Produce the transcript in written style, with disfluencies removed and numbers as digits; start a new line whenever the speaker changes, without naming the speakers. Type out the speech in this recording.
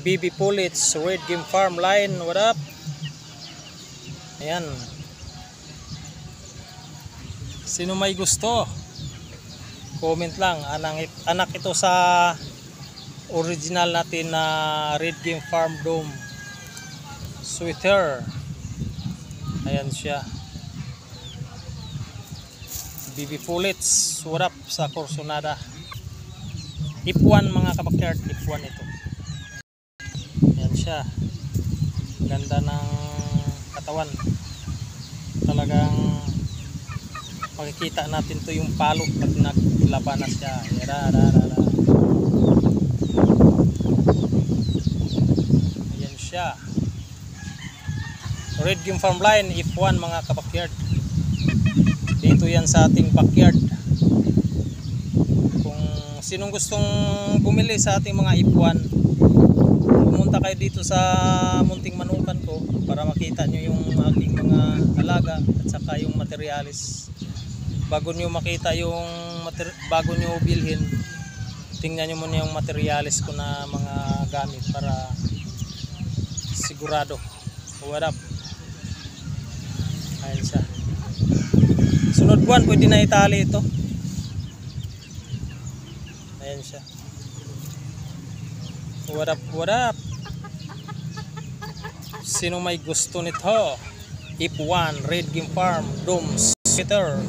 BB Pullets, Red Game Farm line. What up? Ayan. Sino may gusto? Comment lang. Anak ito sa original natin na Red Game Farm Dome sweater. Ayan siya. BB Pullets, what up sa Corsonada. F1 mga kabakyard, F1 ito. Ayan siya. Ganda ng katawan. Talagang makikita natin to yung palo pag naglabanas siya. Ayan siya. Red Game Farm line F1 mga kabakyard. Dito yan sa ating backyard. Kung sinong gustong bumili sa ating mga F1, pumunta kayo dito sa Munting Manukan ko para makita nyo yung aking mga alaga at saka yung materialis. Bago nyo makita yung bago nyo bilhin, tingnan nyo muna yung materialis ko na mga gamit para sigurado. What up? Ayan siya. Sunod buwan pwede na itali ito. Ayan siya. What up, what up? Sino may gusto nito? F1 Red Game Farm Dome sweater.